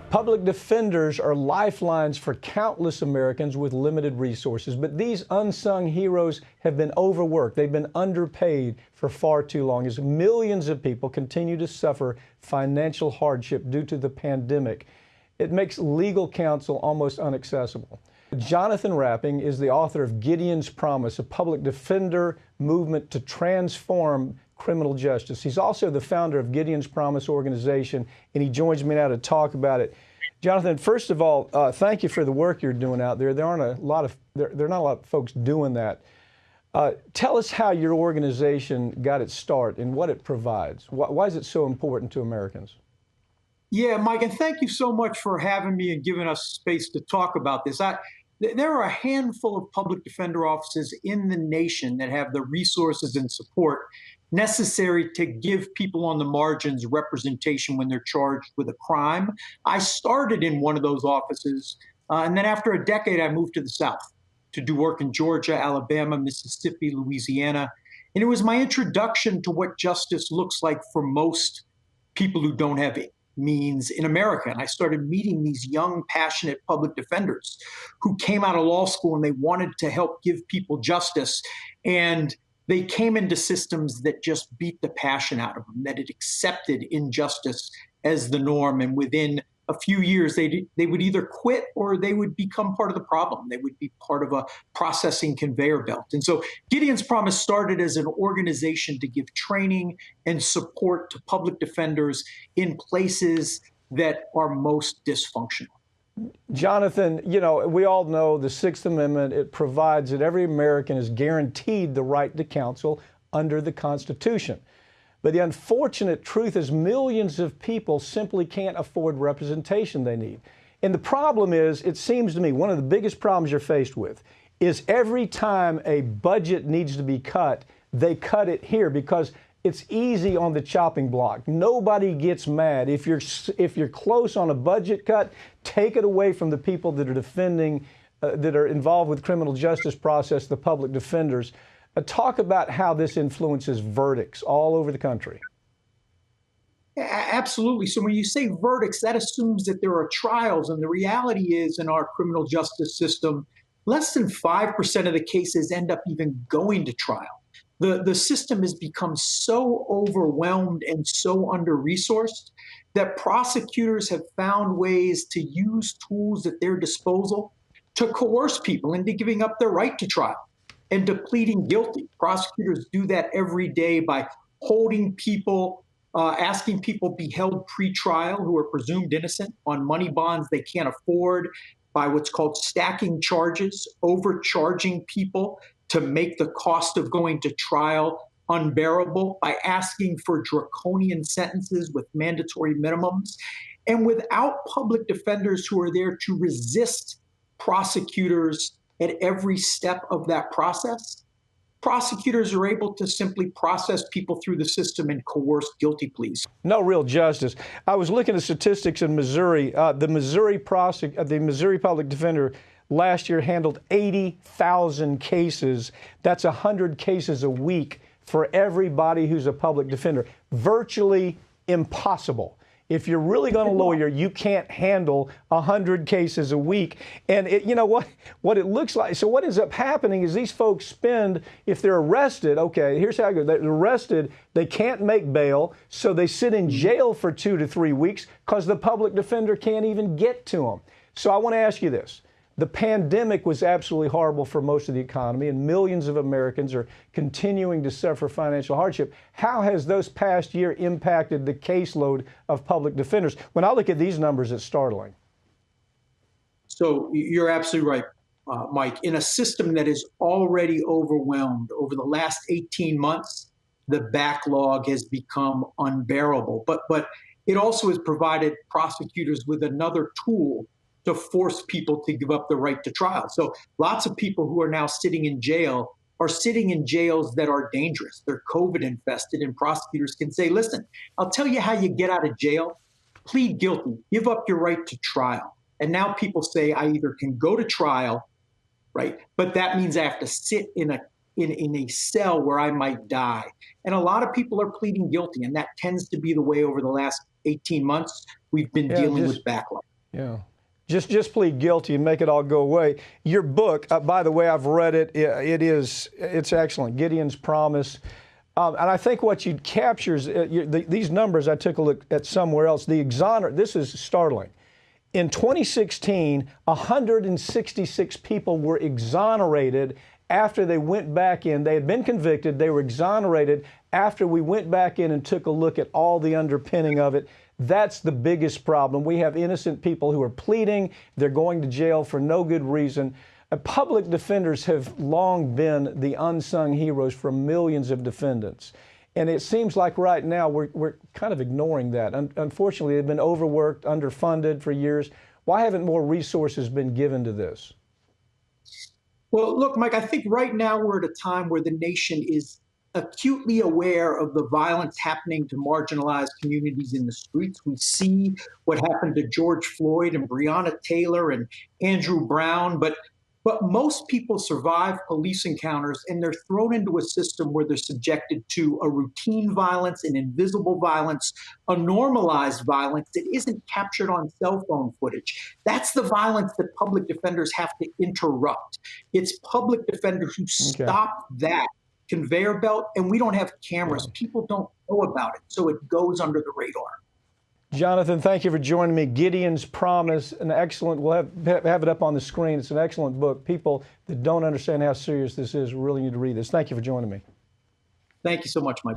Public defenders are lifelines for countless Americans with limited resources, but these unsung heroes have been overworked. They've been underpaid for far too long as millions of people continue to suffer financial hardship due to the pandemic. It makes legal counsel almost inaccessible. Jonathan Rapping is the author of Gideon's Promise, a public defender movement to transform criminal justice. He's also the founder of Gideon's Promise organization, and he joins me now to talk about it. Jonathan, first of all, thank you for the work you're doing out there. There are not a lot of folks doing that. Tell us how your organization got its start and what it provides. Why is it so important to Americans? Yeah, Mike, and thank you so much for having me and giving us space to talk about this. There are a handful of public defender offices in the nation that have the resources and support necessary to give people on the margins representation when they're charged with a crime. I started in one of those offices, and then after a decade, I moved to the South to do work in Georgia, Alabama, Mississippi, Louisiana. And it was my introduction to what justice looks like for most people who don't have means in America. And I started meeting these young, passionate public defenders who came out of law school and they wanted to help give people justice. And they came into systems that just beat the passion out of them, that it accepted injustice as the norm. And within a few years, they would either quit or they would become part of the problem. They would be part of a processing conveyor belt. And so Gideon's Promise started as an organization to give training and support to public defenders in places that are most dysfunctional. Jonathan, you know, we all know the Sixth Amendment, it provides that every American is guaranteed the right to counsel under the Constitution. But the unfortunate truth is millions of people simply can't afford representation they need. And the problem is, it seems to me, one of the biggest problems you're faced with is every time a budget needs to be cut, they cut it here because it's easy on the chopping block. Nobody gets mad. If you're close on a budget cut, take it away from the people that are defending, that are involved with criminal justice process, the public defenders. Talk about how this influences verdicts all over the country. Absolutely. So when you say verdicts, that assumes that there are trials. And the reality is in our criminal justice system, less than 5% of the cases end up even going to trial. The system has become so overwhelmed and so under-resourced that prosecutors have found ways to use tools at their disposal to coerce people into giving up their right to trial and to pleading guilty. Prosecutors do that every day by holding people, asking people be held pre-trial who are presumed innocent on money bonds they can't afford, by what's called stacking charges, overcharging people to make the cost of going to trial unbearable, by asking for draconian sentences with mandatory minimums. And without public defenders who are there to resist prosecutors at every step of that process, prosecutors are able to simply process people through the system and coerce guilty pleas. No real justice. I was looking at statistics in Missouri. The Missouri public defender last year handled 80,000 cases. That's 100 cases a week for everybody who's a public defender. Virtually impossible. If you're really going to lawyer, you can't handle 100 cases a week. And you know what it looks like. So what ends up happening is these folks spend, if they're arrested, okay, here's how it goes. They're arrested, they can't make bail, so they sit in jail for 2 to 3 weeks because the public defender can't even get to them. So I want to ask you this. The pandemic was absolutely horrible for most of the economy, and millions of Americans are continuing to suffer financial hardship. How has those past year impacted the caseload of public defenders? When I look at these numbers, it's startling. So you're absolutely right, Mike. In a system that is already overwhelmed over the last 18 months, the backlog has become unbearable. But it also has provided prosecutors with another tool to force people to give up the right to trial. So lots of people who are now sitting in jail are sitting in jails that are dangerous. They're COVID infested, and prosecutors can say, listen, I'll tell you how you get out of jail. Plead guilty, give up your right to trial. And now people say I either can go to trial, right? But that means I have to sit in a cell where I might die. And a lot of people are pleading guilty, and that tends to be the way over the last 18 months we've been dealing with backlog. Yeah. Just plead guilty and make it all go away. Your book, by the way, I've read it. It's excellent. Gideon's Promise. And I think what you captures, these numbers I took a look at somewhere else. This is startling. In 2016, 166 people were exonerated after they went back in. They had been convicted. They were exonerated after we went back in and took a look at all the underpinning of it. That's the biggest problem. We have innocent people who are pleading. They're going to jail for no good reason. Public defenders have long been the unsung heroes for millions of defendants. And it seems like right now we're kind of ignoring that. Unfortunately, they've been overworked, underfunded for years. Why haven't more resources been given to this? Well, look, Mike, I think right now we're at a time where the nation is acutely aware of the violence happening to marginalized communities in the streets. We see what happened to George Floyd and Breonna Taylor and Andrew Brown, but most people survive police encounters and they're thrown into a system where they're subjected to a routine violence, an invisible violence, a normalized violence that isn't captured on cell phone footage. That's the violence that public defenders have to interrupt. It's public defenders who stop that conveyor belt, and we don't have cameras. People don't know about it, so it goes under the radar. Jonathan, thank you for joining me. Gideon's Promise, an excellent, we'll have it up on the screen. It's an excellent book. People that don't understand how serious this is really need to read this. Thank you for joining me. Thank you so much, Mike.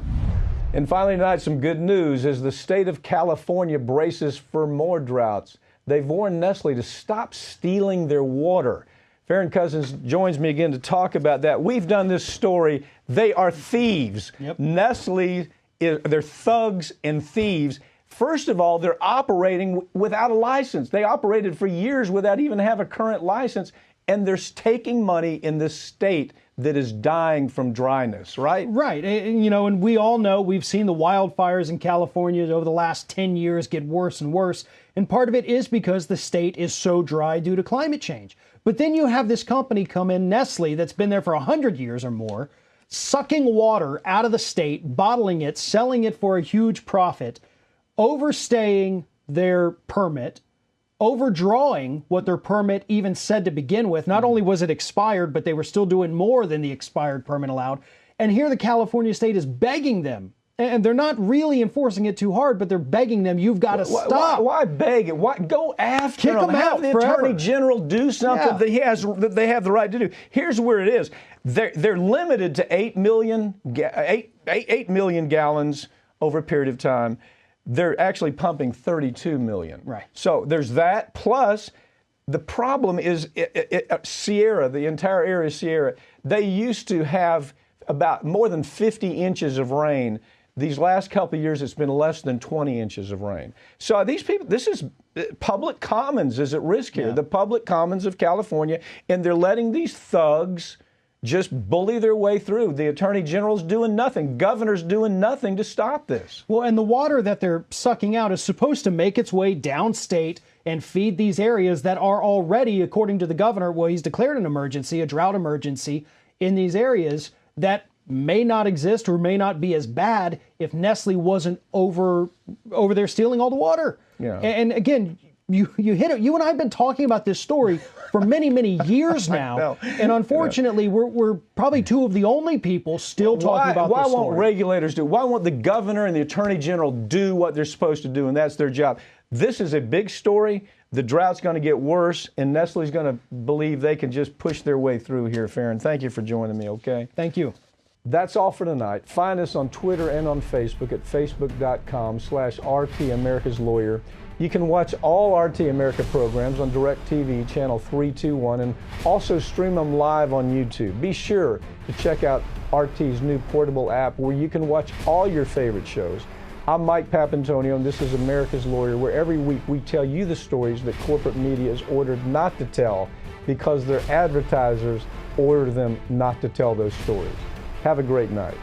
And finally tonight, some good news as the state of California braces for more droughts. They've warned Nestle to stop stealing their water. Farron Cousins joins me again to talk about that. We've done this story. They are thieves. Yep. Nestle, they're thugs and thieves. First of all, they're operating without a license. They operated for years without even having a current license, and they're taking money in this state that is dying from dryness, right? Right. And we all know, we've seen the wildfires in California over the last 10 years get worse and worse. And part of it is because the state is so dry due to climate change. But then you have this company come in, Nestle, that's been there for 100 years or more, sucking water out of the state, bottling it, selling it for a huge profit, overstaying their permit, overdrawing what their permit even said to begin with. Not only was it expired, but they were still doing more than the expired permit allowed. And here the California state is begging them, and they're not really enforcing it too hard, but they're begging them, you've got to stop. Why beg it? Why go after Kick them? them Have out the forever. Attorney General do something that they have the right to do. Here's where it is. They're limited to 8 million gallons over a period of time. They're actually pumping 32 million. Right. So there's that. Plus, the problem is Sierra, the entire area of Sierra, they used to have about more than 50 inches of rain. These last couple of years, it's been less than 20 inches of rain. So these people, this is public commons is at risk here, the public commons of California, and they're letting these thugs just bully their way through. The Attorney General's doing nothing. Governor's doing nothing to stop this. Well, and the water that they're sucking out is supposed to make its way downstate and feed these areas that are already, according to the governor, well, he's declared an emergency, a drought emergency in these areas that may not exist or may not be as bad if Nestle wasn't over there stealing all the water. Yeah. And again, you hit it. You and I have been talking about this story for many, many years now. And unfortunately, we're probably two of the only people still talking about this story. Why won't regulators do? Why won't the governor and the attorney general do what they're supposed to do? And that's their job. This is a big story. The drought's going to get worse, and Nestle's going to believe they can just push their way through here, Farron. Thank you for joining me, okay? Thank you. That's all for tonight. Find us on Twitter and on Facebook at facebook.com/RT America's Lawyer. You can watch all RT America programs on DirecTV channel 321 and also stream them live on YouTube. Be sure to check out RT's new portable app where you can watch all your favorite shows. I'm Mike Papantonio, and this is America's Lawyer, where every week we tell you the stories that corporate media is ordered not to tell because their advertisers order them not to tell those stories. Have a great night.